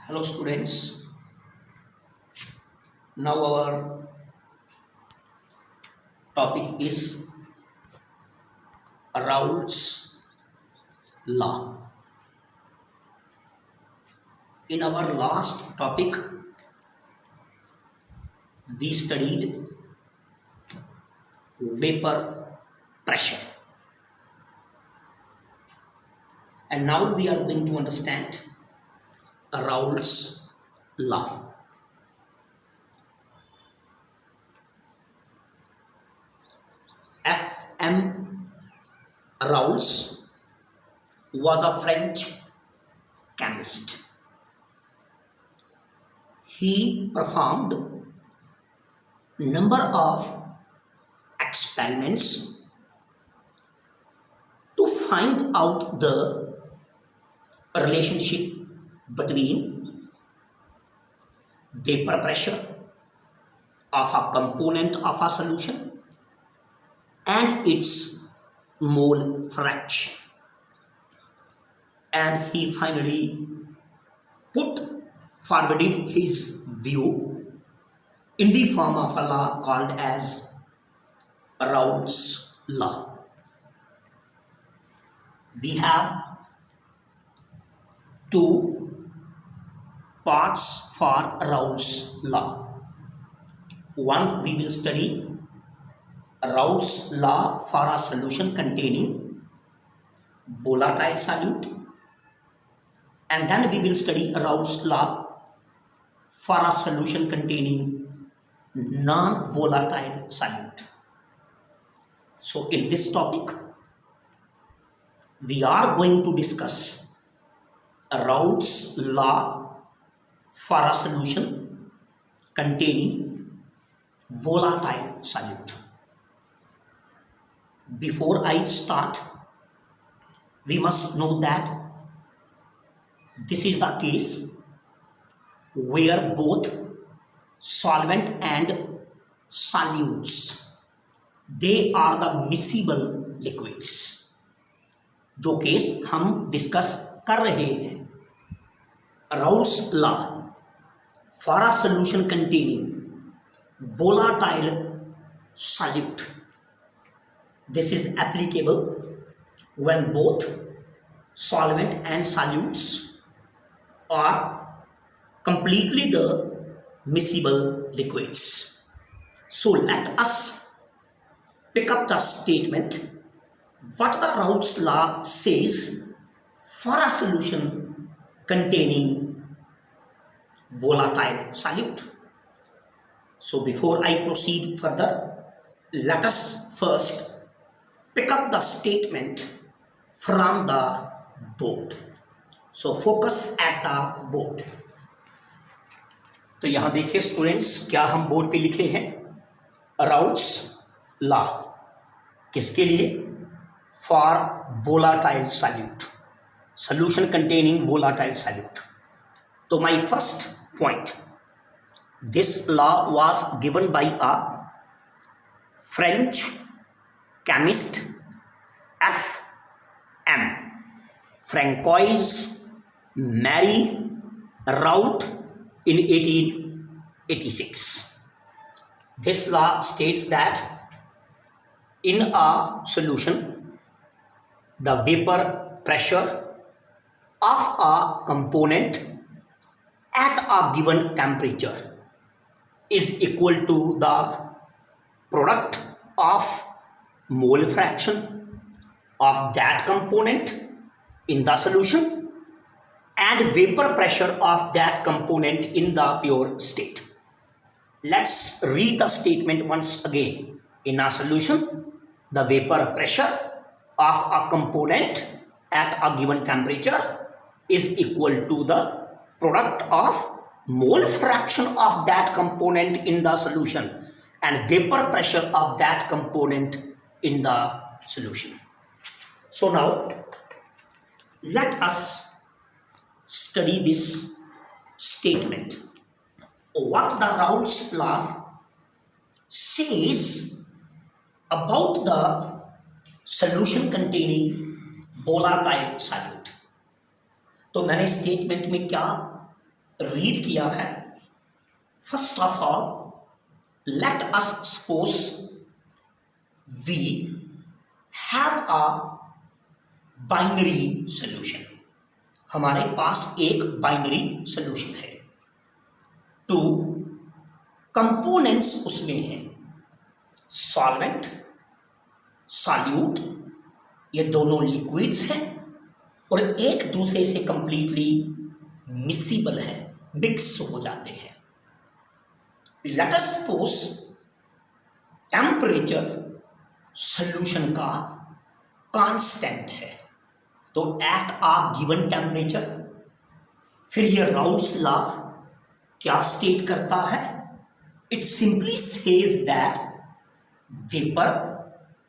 Hello students, now our topic is Raoult's law. In our last topic, we studied vapor pressure, and now we are going to understand Raoult's law. F.M. Raoult was a French chemist. He performed number of experiments to find out the relationship between vapor pressure of a component of a solution and its mole fraction, and he finally put forwarded his view in the form of a law called as Raoult's law. We have two parts for Raoult's law. One, we will study Raoult's law for a solution containing volatile solute, and then we will study Raoult's law for a solution containing non-volatile solute. So in this topic, we are going to discuss Raoult's law for a solution containing volatile solute. Before I start, we must know that this is the case where both solvent and solutes, they are the miscible liquids. जो case हम discuss कर रहे हैं, Raoult's law for a solution containing volatile solute. This is applicable when both solvent and solutes are completely the miscible liquids. So let us pick up the statement what the Raoult's law says for a solution containing volatile solute. So before I proceed further, let us first pick up the statement from the board. So focus at the board. तो यहाँ देखिए students, क्या हम board पे लिखे हैं Raoult's law किसके लिए? For volatile solute, solution containing volatile solute. तो my first point, this law was given by a French chemist F.M. Francois Marie Raoult in 1886. This law states that in a solution, the vapor pressure of a component at a given temperature is equal to the product of mole fraction of that component in the solution and vapor pressure of that component in the pure state. Let's read the statement once again. In a solution, the vapor pressure of a component at a given temperature is equal to the product of mole fraction of that component in the solution and vapor pressure of that component in the solution. So now let us study this statement. What the Raoult's law says about the solution containing volatile solute. तो मैंने statement में क्या read किया है। First of all, let us suppose we have a binary solution. हमारे पास एक binary solution है। टू कंपोनेंट्स उसमें हैं, सॉल्वेंट, सॉल्यूट, ये दोनों लिक्विड्स हैं और एक दूसरे से कंप्लीटली मिक्सिबल है, मिक्स हो जाते हैं। Late us suppose temperature solution का कांस्टेंट है, तो एट अ गिवन टेम्परेचर, फिर ये राउल्स लॉ क्या स्टेट करता है? It simply says that vapour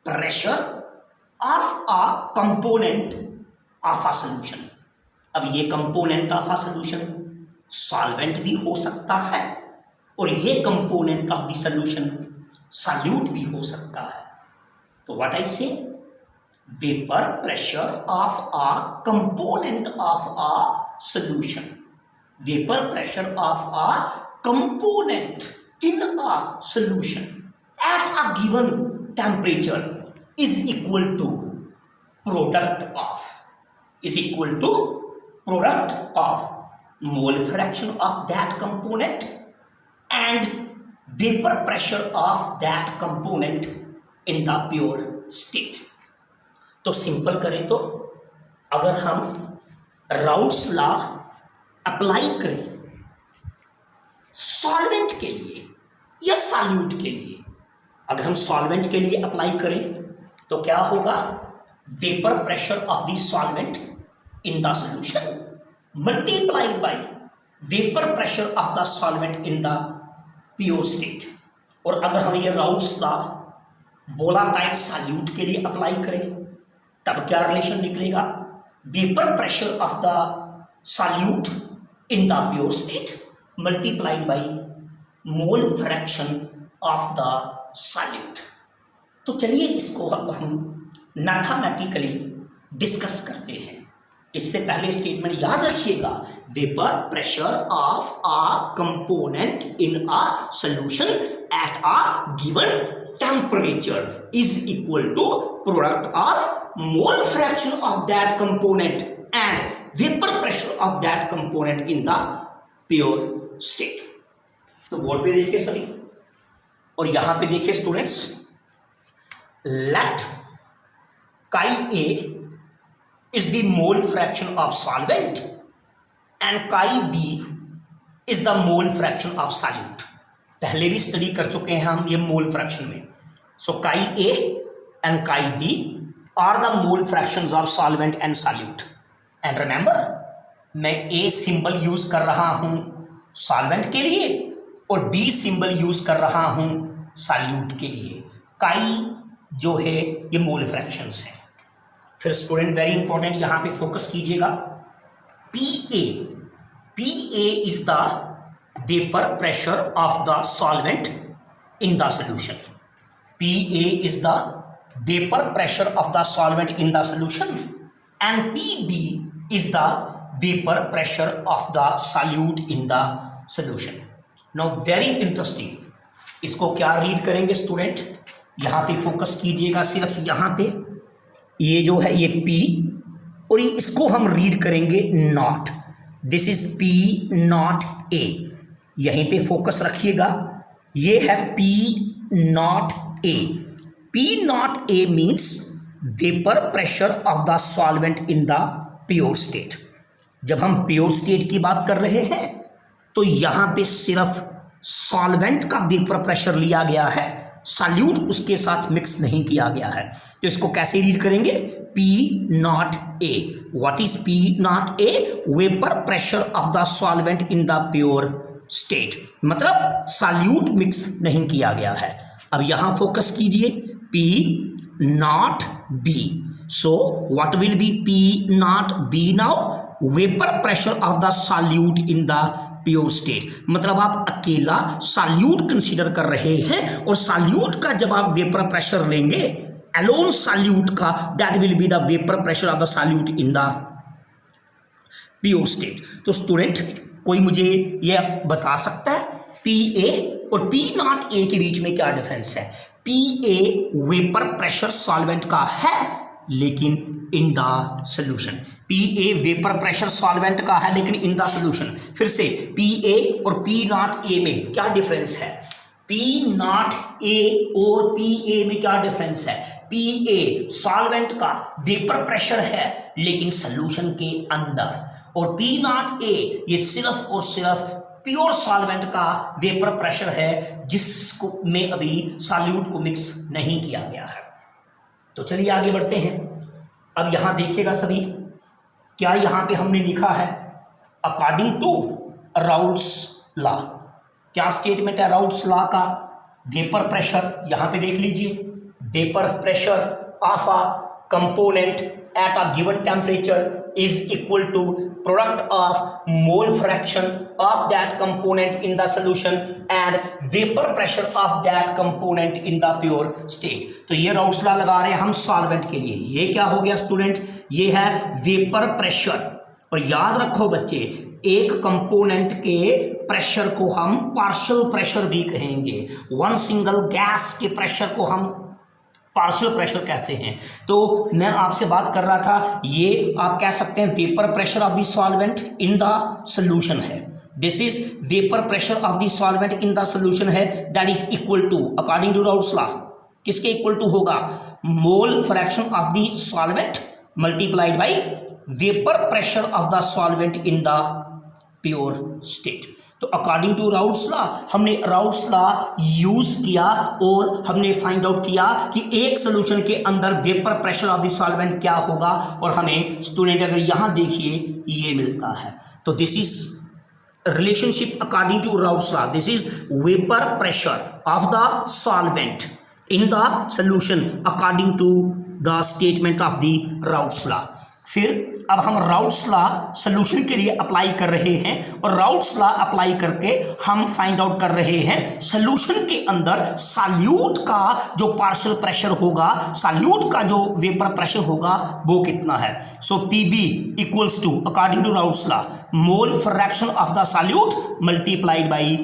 pressure of a component of a solution. अब ये component of a solution solvent भी हो सकता है और ये component of the solution solute भी हो सकता है। तो व्हाट आई से, vapour pressure of a component of a solution, vapour pressure of a component in a solution at a given temperature is equal to product of mole fraction of that component and vapor pressure of that component in the pure state। तो simple करें तो अगर हम Raoult's law apply करें solvent के लिए या solute के लिए, अगर हम सॉल्वेंट के लिए अप्लाई करें तो क्या होगा? Vapour pressure of the solvent in the solution multiplied by vapour pressure of the solvent in the pure state. और अगर हम ये राउल्स लॉ वोलाटाइल सॉल्यूट के लिए अप्लाई करें तब क्या रिलेशन निकलेगा? Vapour pressure of the solute in the pure state multiplied by mole fraction of the solute. तो चलिए इसको अब हम मैथमेटिकली डिस्कस करते हैं। इससे पहले स्टेटमेंट याद रखिएगा, vapour pressure of a component in a solution at a given temperature is equal to product of mole fraction of that component and vapour pressure of that component in the pure state. तो board पे देखिए सभी, और यहां पे देखिए students, let chi A is the mole fraction of solvent and chi B is the mole fraction of solute. पहले भी स्टडी कर चुके हैं हम ये मोल फ्रैक्शन में। So chi A and chi B are the mole fractions of solvent and solute. And remember, मैं A symbol use कर रहा हूं सॉल्वेंट के लिए और बी सिंबल यूज कर रहा हूं सॉल्यूट के लिए। काई जो है ये मोल फ्रैक्शंस है। फिर स्टूडेंट वेरी इंपॉर्टेंट यहां पे फोकस कीजिएगा, P A is the vapour pressure of the solvent in the solution. P A is the vapour pressure of the solvent in the solution and P B is the vapour pressure of the solute in the solution. Now very interesting, इसको क्या read करेंगे student? यहाँ पे focus कीजिएगा सिर्फ यहाँ पे, ये जो है ये P और इसको हम रीड करेंगे not. This is P not A, यहीं पे फोकस रखिएगा। ये है P not A। P not A means vapour pressure of the solvent in the pure state. जब हम प्योर स्टेट की बात कर रहे हैं तो यहाँ पे सिर्फ सॉल्वेंट का वेपर प्रेशर लिया गया है, सॉल्यूट उसके साथ मिक्स नहीं किया गया है। तो इसको कैसे रीड करेंगे? P not A। What is P not A? Vapour pressure of the solvent in the pure state, मतलब सॉल्यूट मिक्स नहीं किया गया है। अब यहाँ फोकस कीजिए, P not B। So what will be P not B now? Vapour pressure of the solute in the pure state. मतलब आप अकेला सॉल्यूट कंसीडर कर रहे हैं और सॉल्यूट का जब आप वेपर प्रेशर लेंगे, अलोन सॉल्यूट का, that will be the vapour pressure of the solute in the pure state. तो स्टूडेंट कोई मुझे ये बता सकता है पी ए और पी नॉट ए के बीच में क्या डिफरेंस है? P A vapour pressure solvent का है लेकिन इन the solution, P A vapour pressure solvent का है लेकिन इन द सॉल्यूशन। फिर से पी ए और पी नॉट ए में क्या डिफरेंस है? पी नॉट ए और पी ए में क्या डिफरेंस है? पी ए सॉल्वेंट का वेपर प्रेशर है लेकिन सॉल्यूशन के अंदर, और पी नॉट ए ये सिर्फ और सिर्फ प्योर सॉल्वेंट का वेपर प्रेशर है जिसको में अभी सॉल्यूट को मिक्स नहीं किया गया है। तो चलिए आगे बढ़ते हैं। अब यहां देखिएगा सभी, क्या यहां पे हमने लिखा है अकॉर्डिंग टू राउल्ट्स लॉ। क्या स्टेटमेंट है राउल्ट्स लॉ का? वेपर प्रेशर, यहां पे देख लीजिए, vapour pressure of a component at a given temperature is equal to product of mole fraction of that component in the solution and vapor pressure of that component in the pure state। तो ये Raoult's law लगा रहे हैं हम solvent के लिए। ये क्या हो गया स्टूडेंट? ये है वेपर प्रेशर। और याद रखो बच्चे, एक कंपोनेंट के प्रेशर को हम पार्शियल प्रेशर भी कहेंगे। वन सिंगल गैस के प्रेशर को हम पार्शियल प्रेशर कहते हैं। तो मैं आपसे बात कर रहा था, ये आप कह सकते हैं vapour pressure of the solvent in the solution है। This is vapour pressure of the solvent in the solution है, that is equal to according to Raoult's law किसके इक्वल टू होगा? Mole fraction of the solvent multiplied by vapour pressure of the solvent in the pure state. तो according to Raoult's law हमने Raoult's law use किया और हमने find out किया कि एक सोल्यूशन के अंदर vapour pressure of the solvent क्या होगा, और हमें स्टूडेंट अगर यहां देखिए ये मिलता है। तो this is relationship according to Raoult's law, this is vapour pressure of the solvent in the solution according to the statement of the Raoult's law. फिर अब हम राउल्ट्स लॉ सॉल्यूशन के लिए अप्लाई कर रहे हैं, और राउल्ट्स लॉ अप्लाई करके हम फाइंड आउट कर रहे हैं सॉल्यूशन के अंदर सॉल्यूट का जो पार्शियल प्रेशर होगा, सॉल्यूट का जो वेपर प्रेशर होगा वो कितना है। So P B equals to according to Raoult's law mole fraction of the solute multiplied by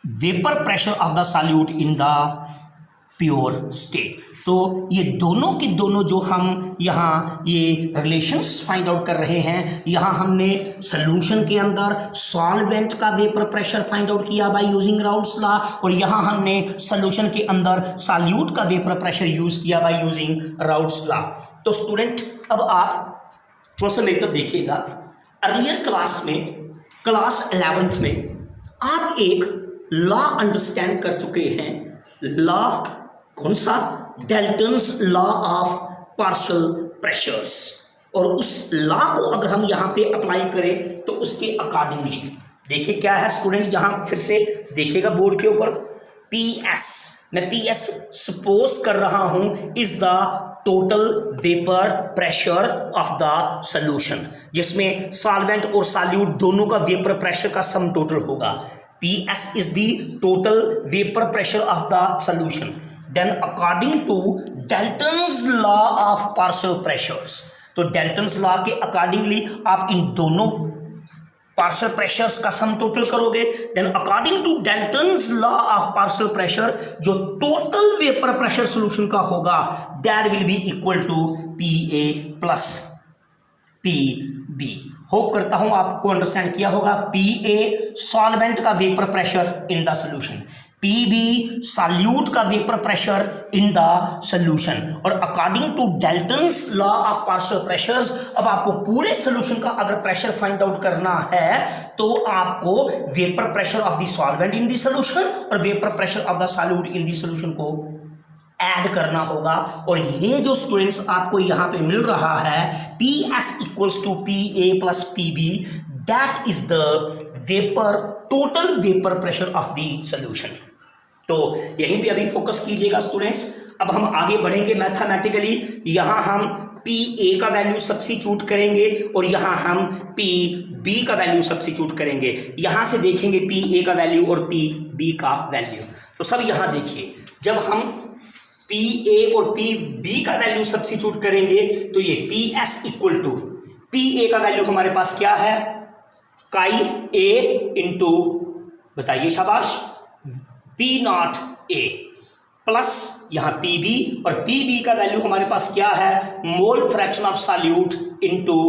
vapour pressure of the solute in the pure state. तो ये दोनों के दोनों जो हम यहाँ ये रिलेशंस फाइंड आउट कर रहे हैं, यहाँ हमने सॉल्यूशन के अंदर सॉल्वेंट का वेपर प्रेशर फाइंड आउट किया बाय यूजिंग राउल्ट्स लॉ, और यहाँ हमने सॉल्यूशन के अंदर सॉल्यूट का वेपर प्रेशर यूज किया बाय यूजिंग राउल्ट्स लॉ। तो स्टूडेंट अब आप थोड़ा सा मेरी तरफ देखिएगा, अर्लियर क्लास में क्लास 11th में आप एक लॉ अंडरस्टैंड कर चुके हैं। लॉ कौन सा? Dalton's law of partial pressures. और उस लॉ को अगर हम यहाँ पे अप्लाई करें तो उसके अकॉर्डिंगली देखिए क्या है स्टूडेंट, यहाँ फिर से देखिएगा बोर्ड के ऊपर पी एस, मैं पी एस सपोज कर रहा हूँ is the total vapour pressure of the solution, जिसमें सॉल्वेंट और सॉल्यूट दोनों का वेपर प्रेशर का सम टोटल होगा। P S is the total vapour pressure of the solution. Then according to Dalton's law of partial pressures, तो Dalton's law के accordingly आप इन दोनों पार्शियल प्रेशर्स का सम टोटल करोगे। Then according to Dalton's law of partial pressure जो total vapour pressure solution का होगा that will be equal to P A plus P B. Hope करता हूं आपको अंडरस्टैंड किया होगा। पी ए सॉल्वेंट का vapour pressure in the solution, P B solute का vapour pressure in the solution. और according to Dalton's law of partial pressures अब आपको पूरे सॉल्यूशन का अगर प्रेशर फाइंड आउट करना है तो आपको vapour pressure of the solvent in the solution और vapour pressure of the solute in the solution को ऐड करना होगा। और ये जो स्टूडेंट्स आपको यहाँ पे मिल रहा है P S equals to P A plus P B, that is the vapour total vapour pressure of the solution. तो यहीं पे अभी फोकस कीजिएगा स्टूडेंट्स। अब हम आगे बढ़ेंगे मैथमेटिकली, यहाँ हम पी ए का वैल्यू सब्स्टिट्यूट करेंगे और यहाँ हम पी बी का वैल्यू सब्स्टिट्यूट करेंगे। यहाँ से देखेंगे पी ए का वैल्यू और पी बी का वैल्यू। तो सब यहाँ देखिए, जब हम पी ए और पी बी का वैल्यू सब्स्टिट्यूट करेंगे तो ये P S equal to P A का वैल्यू हमारे पास क्या है काई ए इंटू, बताइए शाबाश, पी नॉट ए प्लस यहाँ पी बी, और पी बी का वैल्यू हमारे पास क्या है, mole fraction of solute into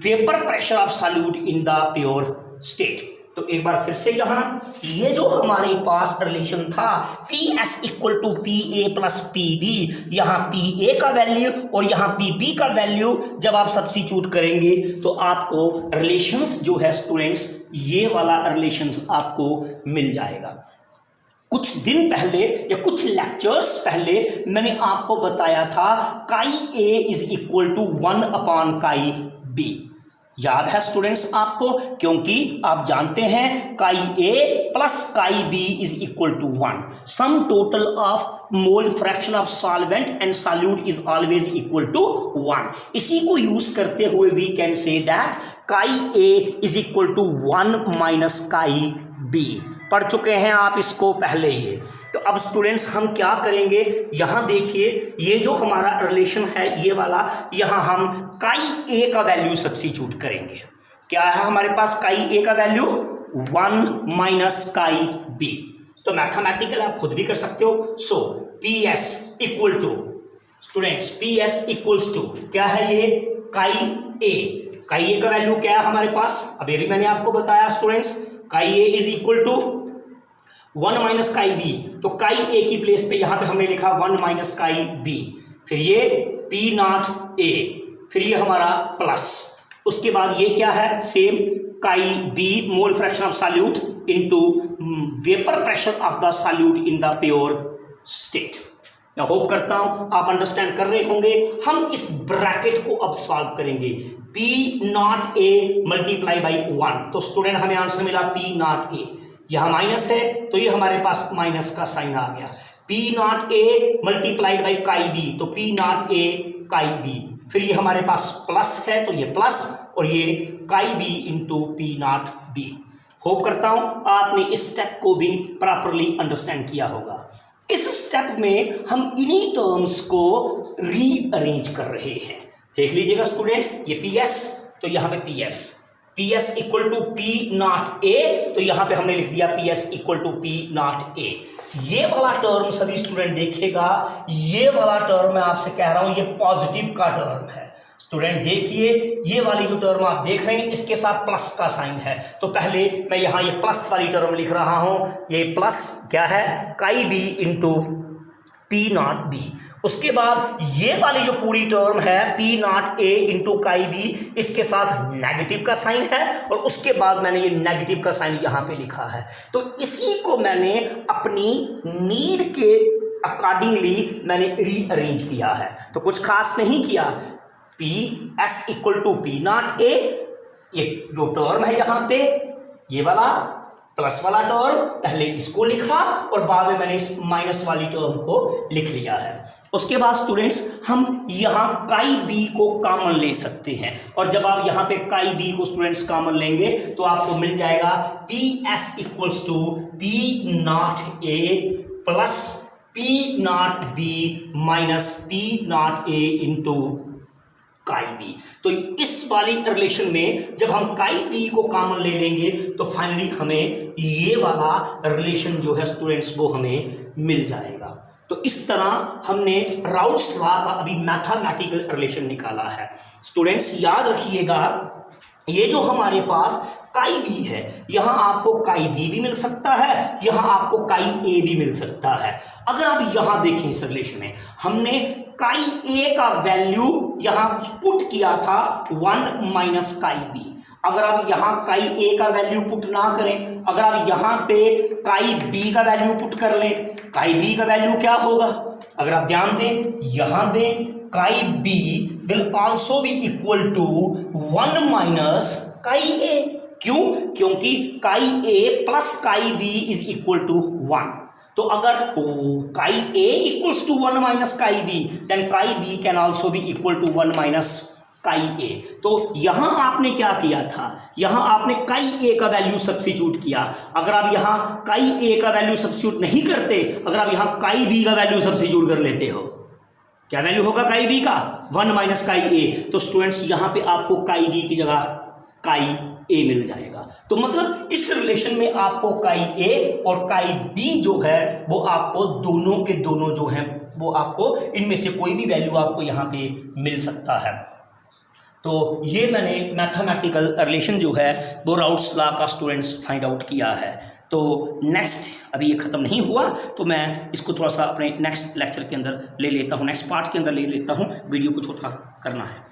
vapour pressure of solute in the pure state. तो एक बार फिर से यहाँ ये जो हमारे पास रिलेशन था P S equal to P A plus P B, यहाँ पी ए का वैल्यू और यहाँ पी बी का वैल्यू जब आप सब्स्टिट्यूट करेंगे तो आपको रिलेशंस जो है स्टूडेंट्स, ये वाला रिलेशंस आपको मिल जाएगा। कुछ दिन पहले या कुछ लेक्चर्स पहले मैंने आपको बताया था chi A is equal to 1 upon chi B, याद है स्टूडेंट्स आपको, क्योंकि आप जानते हैं chi A plus chi B is equal to 1, sum total of mole fraction of solvent and solute is always equal to 1। इसी को यूज करते हुए वी कैन से दैट काई A is equal to 1 minus chi B. पढ़ चुके हैं आप इसको पहले ही। तो अब स्टूडेंट्स हम क्या करेंगे, यहाँ देखिए ये जो हमारा रिलेशन है ये वाला, यहाँ हम काई ए का वैल्यू सब्स्टिट्यूट करेंगे। क्या है हमारे पास काई ए का वैल्यू 1 माइनस काई बी। तो मैथमेटिकल आप खुद भी कर सकते हो। So P S equal to, students P S equals to क्या है ये, काई ए। काई ए का वैल्यू क्या है हमारे पास, अब ये भी मैंने आपको बताया स्टूडेंट्स, काई A is equal to 1 minus chi B. तो काई ए की प्लेस पे यहाँ पे हमने लिखा 1 माइनस काई बी, फिर ये पी नॉट ए, फिर ये हमारा प्लस, उसके बाद ये क्या है same chi B mole fraction of solute into vapour pressure of the solute in the pure state. मैं होप करता हूं आप अंडरस्टैंड कर रहे होंगे। हम इस ब्रैकेट को अब सॉल्व करेंगे, P naught A multiply by 1। तो स्टूडेंट हमें आंसर मिला पी नॉट ए, यहाँ माइनस है तो ये हमारे पास माइनस का साइन आ गया। P naught A multiplied by काई बी, तो पी नॉट ए काई बी, फिर ये हमारे पास प्लस है तो ये प्लस, और ये chi B into P naught B. Hope करता हूं आपने इस स्टेप को भी प्रॉपरली अंडरस्टैंड किया होगा। इस स्टेप में हम इन्हीं टर्म्स को रीअरेंज कर रहे हैं। देख लीजिएगा स्टूडेंट, ये पी एस, तो यहाँ पे P S, P S equal to P naught A, तो यहाँ पे हमने लिख दिया P S equal to P naught A. ये वाला टर्म सभी स्टूडेंट देखिएगा, ये वाला टर्म मैं आपसे कह रहा हूं ये पॉजिटिव का टर्म है। स्टूडेंट देखिए ये वाली जो टर्म आप देख रहे हैं इसके साथ प्लस का साइन है, तो पहले मैं यहाँ ये प्लस वाली टर्म लिख रहा हूं, ये प्लस क्या है chi B into P naught B. उसके बाद ये वाली जो पूरी टर्म है P naught A into chi B, इसके साथ नेगेटिव का साइन है, और उसके बाद मैंने ये नेगेटिव का साइन यहाँ पे लिखा है। तो इसी को मैंने अपनी नीड के अकॉर्डिंगली मैंने रीअरेंज किया है, तो कुछ खास नहीं किया। P S equal to P naught A, ये जो टर्म है यहाँ पे ये वाला प्लस वाला टर्म, पहले इसको लिखा और बाद में मैंने इस माइनस वाली टर्म को लिख लिया है। उसके बाद स्टूडेंट्स हम यहाँ काई बी को कॉमन ले सकते हैं, और जब आप यहाँ पे काई बी को स्टूडेंट्स कॉमन लेंगे तो आपको मिल जाएगा P S equals to P naught A plus P naught B minus P naught A into chi B. तो इस वाली रिलेशन में जब हम काई बी को कॉमन ले लेंगे तो फाइनली हमें ये वाला रिलेशन जो है स्टूडेंट्स वो हमें मिल जाएगा। तो इस तरह हमने राउट्स लॉ का अभी मैथमेटिकल रिलेशन निकाला है। स्टूडेंट्स याद रखिएगा ये जो हमारे पास काई बी है, यहाँ आपको काई बी भी मिल सकता है, यहाँ आपको काई ए भी मिल सकता है। अगर आप यहाँ देखें इस रिलेशन में हमने काई ए का वैल्यू यहाँ पुट किया था 1 माइनस काई बी। अगर आप यहाँ काई ए का वैल्यू पुट ना करें, अगर आप यहाँ पे काई बी का वैल्यू पुट कर लें, काई बी का वैल्यू क्या होगा, अगर आप ध्यान दें यहाँ दें, chi B will also be equal to 1 minus chi A. क्यों? क्योंकि chi A plus chi B is equal to 1। तो अगर chi A equals to 1 minus chi B, then chi B can also be equal to 1 minus chi A. तो यहां आपने क्या किया था, यहां आपने काई ए का वैल्यू सब्स्टिट्यूट किया। अगर आप यहां काई ए का वैल्यू सब्स्टिट्यूट नहीं करते, अगर आप यहां काई बी का वैल्यू सब्स्टिट्यूट कर लेते हो, क्या वैल्यू होगा काई बी का 1 माइनस काई ए। तो स्टूडेंट्स यहां पे आपको काई बी की जगह काई ए मिल जाएगा। तो मतलब इस रिलेशन में आपको काई ए और काई बी जो है वो आपको दोनों के दोनों जो हैं वो आपको इनमें से कोई भी वैल्यू आपको यहाँ पे मिल सकता है। तो ये मैंने मैथमेटिकल रिलेशन जो है वो राउट्स लॉ का स्टूडेंट्स फाइंड आउट किया है। तो नेक्स्ट अभी ये ख़त्म नहीं हुआ, तो मैं इसको थोड़ा सा अपने नेक्स्ट लेक्चर के अंदर ले लेता हूँ, नेक्स्ट पार्ट के अंदर ले लेता हूँ, वीडियो को छोटा करना है।